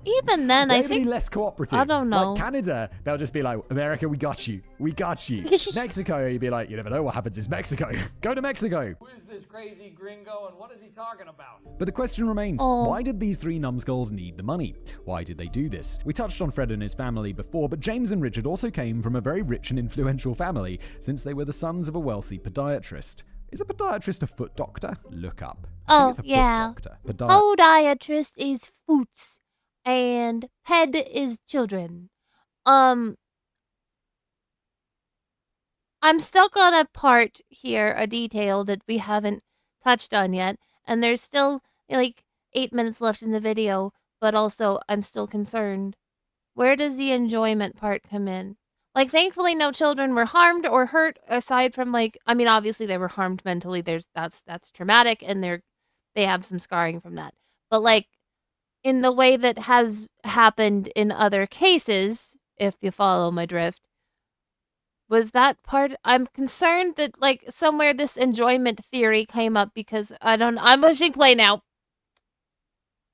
Even then, They're I gonna be think less cooperative. I don't know. Like Canada, they'll just be like, America, we got you. We got you. Mexico, you'd be like, you never know what happens in Mexico. Go to Mexico. Who is this crazy gringo and what is he talking about? But the question remains, Oh. why did these three numbskulls need the money? Why did they do this? We touched on Fred and his family before, but James and Richard also came from a very rich and influential family, since they were the sons of a wealthy podiatrist. Is a podiatrist a foot doctor? Look up. I think Oh, it's a foot yeah. doctor. podiatrist is foots and head is children. I'm stuck on a part here, a detail that we haven't touched on yet, and there's still like 8 minutes left in the video, but also I'm still concerned. Where does the enjoyment part come in? Like, thankfully no children were harmed or hurt, aside from, like, I mean, obviously they were harmed mentally. That's traumatic, and they have some scarring from that. But, like, in the way that has happened in other cases, if you follow my drift, was that part? I'm concerned that, like, somewhere this enjoyment theory came up, because I'm pushing play now.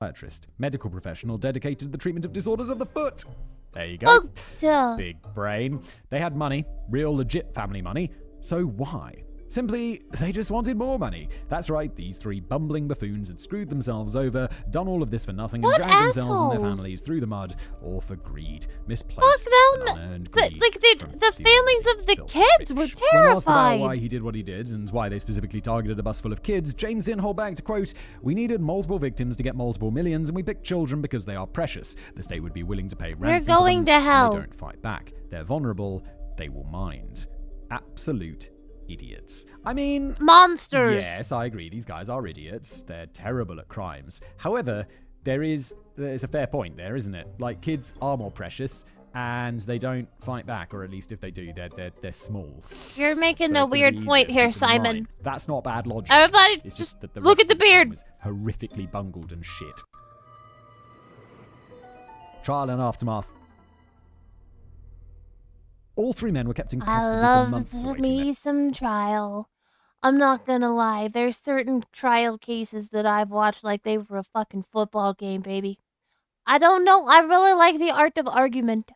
Podiatrist, medical professional dedicated to the treatment of disorders of the foot. There you go. Oh, duh. Big brain. They had money, real legit family money. So why? Simply, they just wanted more money. That's right, these three bumbling buffoons had screwed themselves over, done all of this for nothing, and What dragged themselves and their assholes? families through the mud, all for greed, misplaced, Fuck and them. unearned But, greed like, from the families of the filthy kids were rich. When asked about terrified. why he did what he did and why they specifically targeted a bus full of kids, James didn't hold back to quote, "We needed multiple victims to get multiple millions, and we picked children because they are precious. The state would be willing to pay ransom for going them, to and hell. They don't fight back. They're vulnerable. They will mind." Absolute idiots. I mean, Monsters. yes, I agree. These guys are idiots. They're terrible at crimes. However, there's a fair point there, isn't it? Like, kids are more precious, and they don't fight back, or at least if they do, they're small. You're making So a it's gonna weird be point easier here, to keep them in Simon. mind. That's not bad logic. Everybody, It's just that the look rest at the of crime beard. was horrifically bungled and shit. Trial and aftermath. All three men were kept in I custody for love months awaiting their me some trial. I'm not gonna lie, there's certain trial cases that I've watched like they were a fucking football game, baby. I don't know, I really like the art of argument.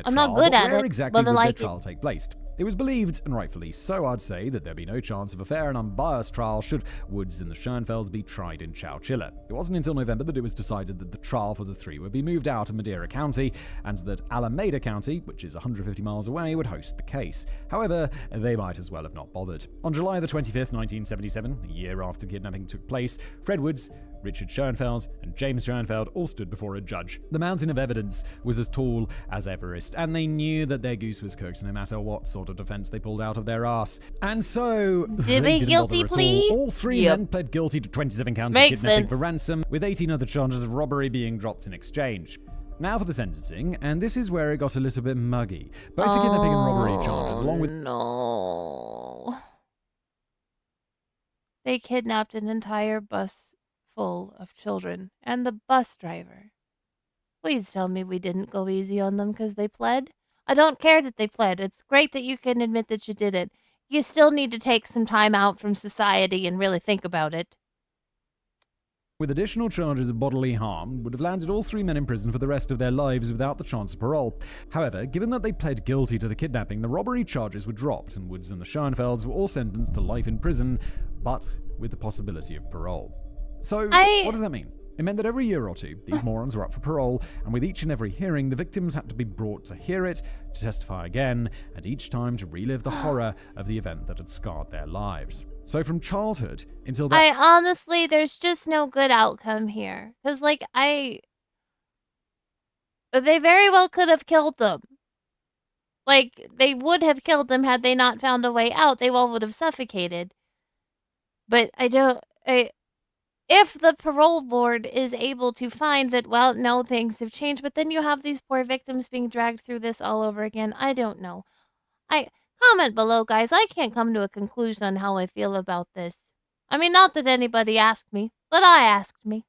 I'm not trial, good but at where it, exactly but I would like their trial take place? It was believed, and rightfully so I'd say, that there'd be no chance of a fair and unbiased trial should Woods and the Schoenfelds be tried in Chowchilla. It wasn't until November that it was decided that the trial for the three would be moved out of Madera County, and that Alameda County, which is 150 miles away, would host the case. However, they might as well have not bothered. On July the 25th, 1977, a year after the kidnapping took place, Fred Woods, Richard Schoenfeld, and James Schoenfeld all stood before a judge. The mountain of evidence was as tall as Everest, and they knew that their goose was cooked no matter what sort of defense they pulled out of their ass. And so, they they didn't guilty bother at plea? all. All three Yep. men pled guilty to 27 counts Makes of kidnapping sense. for ransom, with 18 other charges of robbery being dropped in exchange. Now for the sentencing, and this is where it got a little bit muggy. Both the kidnapping and robbery charges, along with No. They kidnapped an entire bus full of children and the bus driver. Please tell me we didn't go easy on them because they pled. I don't care that they pled. It's great that you can admit that you did it. you still need to take some time out from society and really think about it. With additional charges of bodily harm, would have landed all 3 men in prison for the rest of their lives without the chance of parole. However, given that they pled guilty to the kidnapping, the robbery charges were dropped, and Woods and the Schoenfelds were all sentenced to life in prison, but with the possibility of parole. So, what does that mean? It meant that every year or two, these morons were up for parole, and with each and every hearing, the victims had to be brought to hear it, to testify again, and each time to relive the horror of the event that had scarred their lives. So from childhood until that... I honestly, there's just no good outcome here. Because, like, they very well could have killed them. Like, they would have killed them had they not found a way out. They all would have suffocated. But if the parole board is able to find that, well, no, things have changed, but then you have these poor victims being dragged through this all over again. I don't know. Comment below, guys. I can't come to a conclusion on how I feel about this. I mean, not that anybody asked me, but I asked me.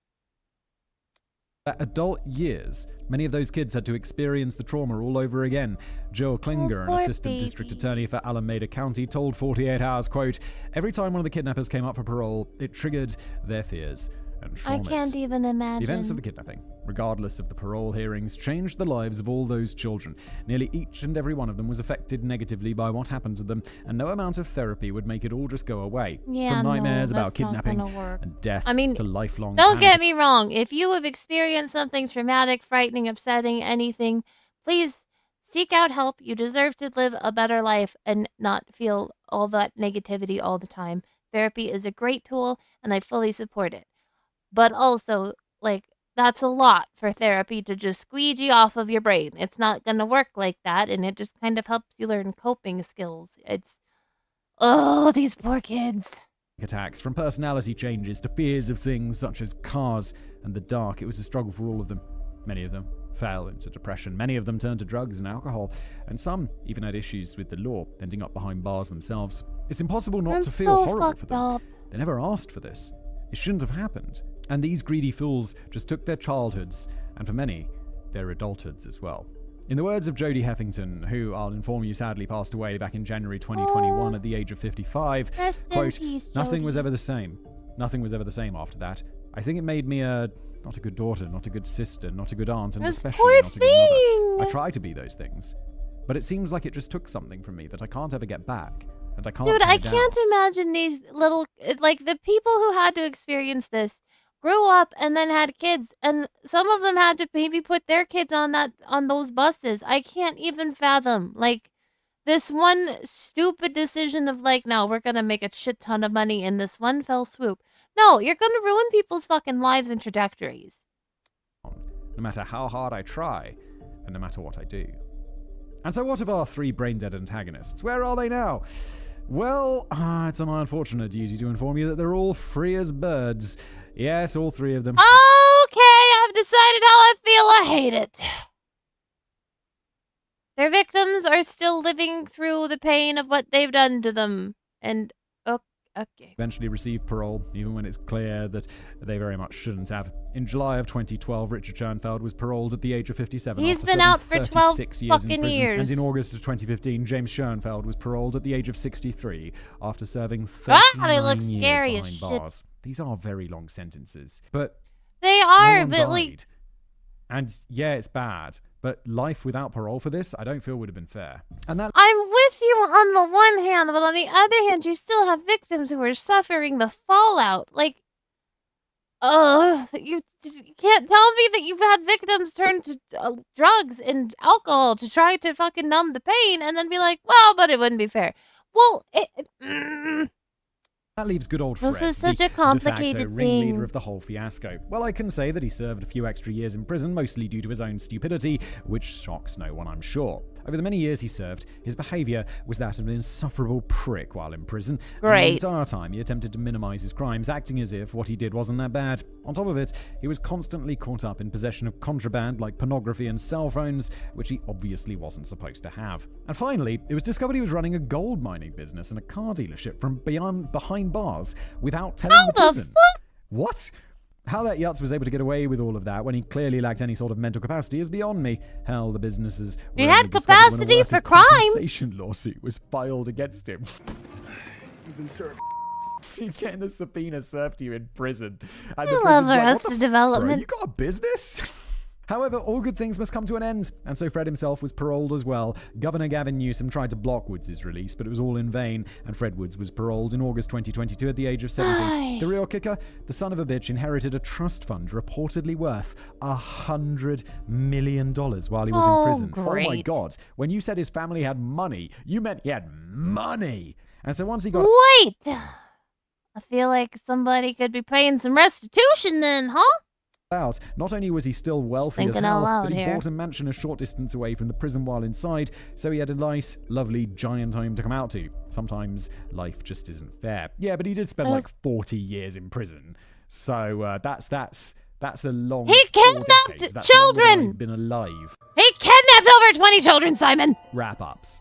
Adult years, many of those kids had to experience the trauma all over again. Joel Klinger, an assistant district attorney for Alameda County, told 48 Hours, quote, "Every time one of the kidnappers came up for parole, it triggered their fears and traumas." I can't even imagine. The events of the kidnapping, regardless of the parole hearings, changed the lives of all those children. Nearly each and every one of them was affected negatively by what happened to them, and no amount of therapy would make it all just go away. Yeah, From nightmares no, about kidnapping and death to lifelong don't panic. get me wrong. If you have experienced something traumatic, frightening, upsetting, anything, please seek out help. You deserve to live a better life and not feel all that negativity all the time. Therapy is a great tool, and I fully support it. But also, like, that's a lot for therapy to just squeegee off of your brain. It's not going to work like that, and it just kind of helps you learn coping skills. Oh, these poor kids. Attacks, from personality changes to fears of things such as cars and the dark. It was a struggle for all of them. Many of them fell into depression. Many of them turned to drugs and alcohol, and some even had issues with the law, ending up behind bars themselves. It's impossible not to feel horrible for them. They never asked for this. It shouldn't have happened. And these greedy fools just took their childhoods, and for many, their adulthoods as well. In the words of Jodie Heffington, who I'll inform you sadly passed away back in January 2021 at the age of 55, quote, "Nothing was ever the same. Nothing was ever the same after that. I think it made me not a good daughter, not a good sister, not a good aunt, and especially not a good mother. I try to be those things. But it seems like it just took something from me that I can't ever get back. And I can't Dude, I down. can't imagine these little, like, the people who had to experience this grew up and then had kids, and some of them had to maybe put their kids on those buses. I can't even fathom, like, this one stupid decision of, like, no, we're gonna make a shit ton of money in this one fell swoop. No, you're gonna ruin people's fucking lives and trajectories. No matter how hard I try, and no matter what I do. And so what of our three brain-dead antagonists? Where are they now? Well, it's my unfortunate duty to inform you that they're all free as birds. Yes, all three of them. Okay, I've decided how I feel. I hate it. Their victims are still living through the pain of what they've done to them. And, okay. Eventually receive parole, even when it's clear that they very much shouldn't have. In July of 2012, Richard Schoenfeld was paroled at the age of 57. He's after been serving out for 12 36 years fucking in prison. years. And in August of 2015, James Schoenfeld was paroled at the age of 63 after serving 39 they look years scary as behind shit. bars. These are very long sentences, but They no are, one but died. like, And yeah, it's bad, but life without parole for this, I don't feel would have been fair. And that I'm with you on the one hand, but on the other hand, you still have victims who are suffering the fallout. Like, you can't tell me that you've had victims turn to drugs and alcohol to try to fucking numb the pain and then be like, well, but it wouldn't be fair. Well, That leaves good old Fred, this is such the a complicated de facto ringleader thing. of the whole fiasco. Well, I can say that he served a few extra years in prison, mostly due to his own stupidity, which shocks no one, I'm sure. Over the many years he served, his behaviour was that of an insufferable prick while in prison. Great. And the entire time he attempted to minimise his crimes, acting as if what he did wasn't that bad. On top of it, he was constantly caught up in possession of contraband like pornography and cell phones, which he obviously wasn't supposed to have. And finally, it was discovered he was running a gold mining business and a car dealership from behind bars without telling the prison. Fuck? What? How that Yutz was able to get away with all of that when he clearly lacked any sort of mental capacity is beyond me. Hell, the businesses He were had only discovered when a capacity for workers' crime. compensation lawsuit was filed against him. You've been served. You're getting the subpoena served to you in prison. And I the love prison's like, what Arrested the Development. bro, you got a business? However, all good things must come to an end, and so Fred himself was paroled as well. Governor Gavin Newsom tried to block Woods' release, but it was all in vain, and Fred Woods was paroled in August 2022 at the age of 70. Aye. The real kicker? The son of a bitch inherited a trust fund reportedly worth $100 million while he was in prison. Oh my great. god. When you said his family had money, you meant he had money. And so once he got Wait! I feel like somebody could be paying some restitution then, huh? out, not only was he still wealthy as thinking out hell, loud but he here. bought a mansion a short distance away from the prison while inside, so he had a nice, lovely, giant home to come out to. Sometimes life just isn't fair. Yeah, but he did spend like 40 years in prison, so that's a long. He 4 kidnapped decades. That's longer than children! I've been alive. He kidnapped over 20 children, Simon! Wrap-ups.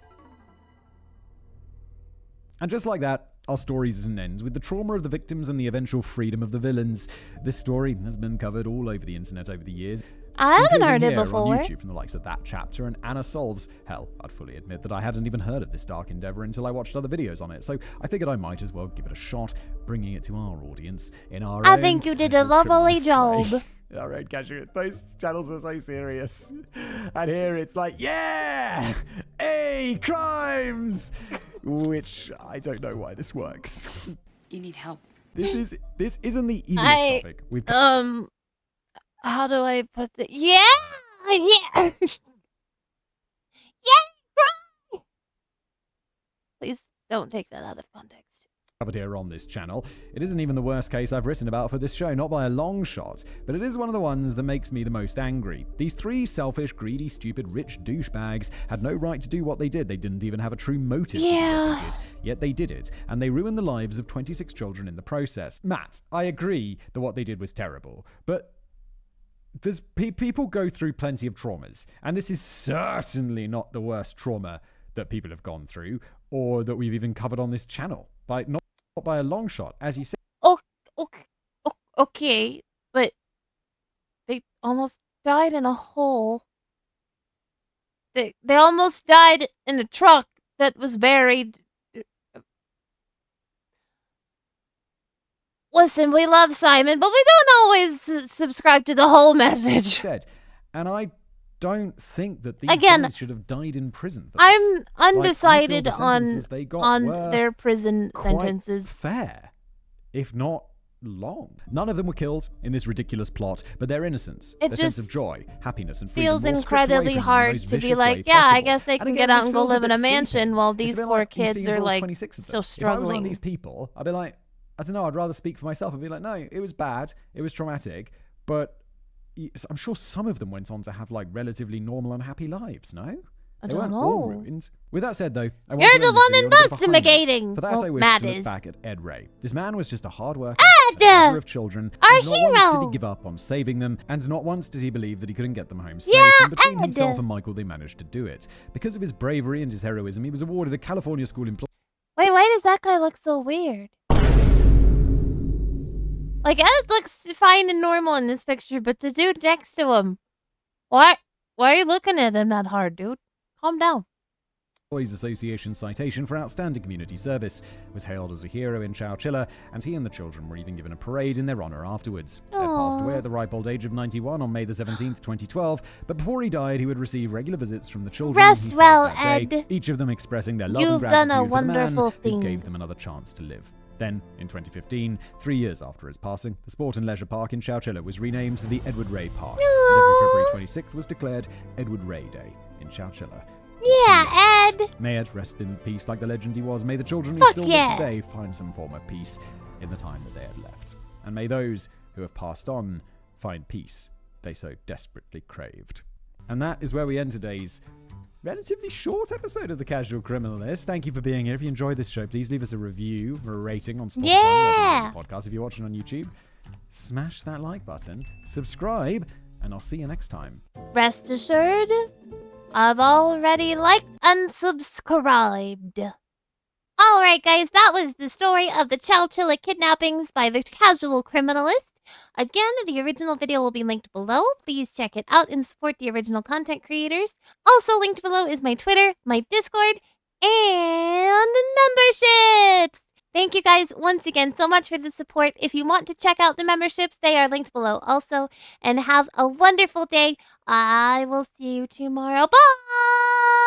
And just like that, our story doesn't end with the trauma of the victims and the eventual freedom of the villains. This story has been covered all over the internet over the years. I haven't including heard it here before. on YouTube from the likes of That Chapter and Anna Solves. Hell, I'd fully admit that I hadn't even heard of this dark endeavor until I watched other videos on it, so I figured I might as well give it a shot, bringing it to our audience in our I own think you did a casual lovely criminalist way. job. All right, casual. Those channels are so serious, and here it's like, yeah, hey, crimes, which I don't know why this works. You need help. This isn't the easiest topic we've How do I put the... Yeah! Yeah! Yeah! Right! Please don't take that out of context. covered here on this channel. It isn't even the worst case I've written about for this show, not by a long shot, but it is one of the ones that makes me the most angry. These 3 selfish, greedy, stupid, rich douchebags had no right to do what they did. They didn't even have a true motive to do what they did. Yet they did it, and they ruined the lives of 26 children in the process. Matt, I agree that what they did was terrible, but there's people go through plenty of traumas, and this is certainly not the worst trauma that people have gone through, or that we've even covered on this channel. Not by a long shot, as you said. Okay, but they almost died in a hole. They almost died in a truck that was buried. Listen, we love Simon, but we don't always subscribe to the whole message. Said, and I don't think that these Again, guys should have died in prison. For this. I'm undecided I feel the sentences they got on were their prison quite sentences. fair, if not long. None of them were killed in this ridiculous plot, but their innocence, It their sense of just joy, happiness, and freedom feels were stripped away incredibly from them in the hard most to be vicious like, way yeah, I possible. guess they And can again, get out this and go feels a live in bit a mansion sleepy. while It's these a bit poor like kids Stephen are Paul like 26 of still them. If I was struggling. one of these people, I'd be like, I don't know, I'd rather speak for myself. I'd be like, no, it was bad, it was traumatic, but I'm sure some of them went on to have like relatively normal and happy lives, no? I They don't weren't all know. ruined. With that said, though, I want You're to the end this one video with a bit behind it. investigating. For that, Well, I wish Matt to look is. back at Ed Ray. This man was just a hard worker, Ed! a mother of children, Our and not once did hero! he give up on saving them, and not once did he believe that he couldn't get them home safe. Yeah, and between Ed! himself and Michael, they managed to do it. Because of his bravery and his heroism, he was awarded a California school employee. Wait, why does that guy look so weird? Like, Ed looks fine and normal in this picture, but the dude next to him, why are you looking at him that hard, dude? Calm down. Employees Association citation for outstanding community service, was hailed as a hero in Chowchilla, and he and the children were even given a parade in their honor afterwards. Ed passed away at the ripe old age of 91 on May the 17th, 2012, but before he died, he would receive regular visits from the children Rest he saved well, that day, Ed. each of them expressing their love You've and gratitude done a for the man wonderful who thing. gave them another chance to live. Then, in 2015, 3 years after his passing, the Sport and Leisure Park in Chowchilla was renamed to the Edward Ray Park, and every February 26th was declared Edward Ray Day in Chowchilla. Yeah, Ed. May Ed rest in peace like the legend he was. May the children who Fuck still yeah. live today find some form of peace in the time that they had left. And may those who have passed on find peace they so desperately craved. And that is where we end today's relatively short episode of the Casual Criminalist. Thank you for being here. If you enjoyed this show, please leave us a review or a rating on Spotify Yeah. or the podcast. If you're watching on YouTube, smash that like button, subscribe, and I'll see you next time. Rest assured, I've already liked and subscribed. Alright guys, that was the story of the Chowchilla kidnappings by the Casual Criminalist. Again, the original video will be linked below. Please check it out and support the original content creators. Also linked below is my Twitter, my Discord, and memberships. Thank you guys once again so much for the support. If you want to check out the memberships, they are linked below also. And have a wonderful day. I will see you tomorrow. Bye!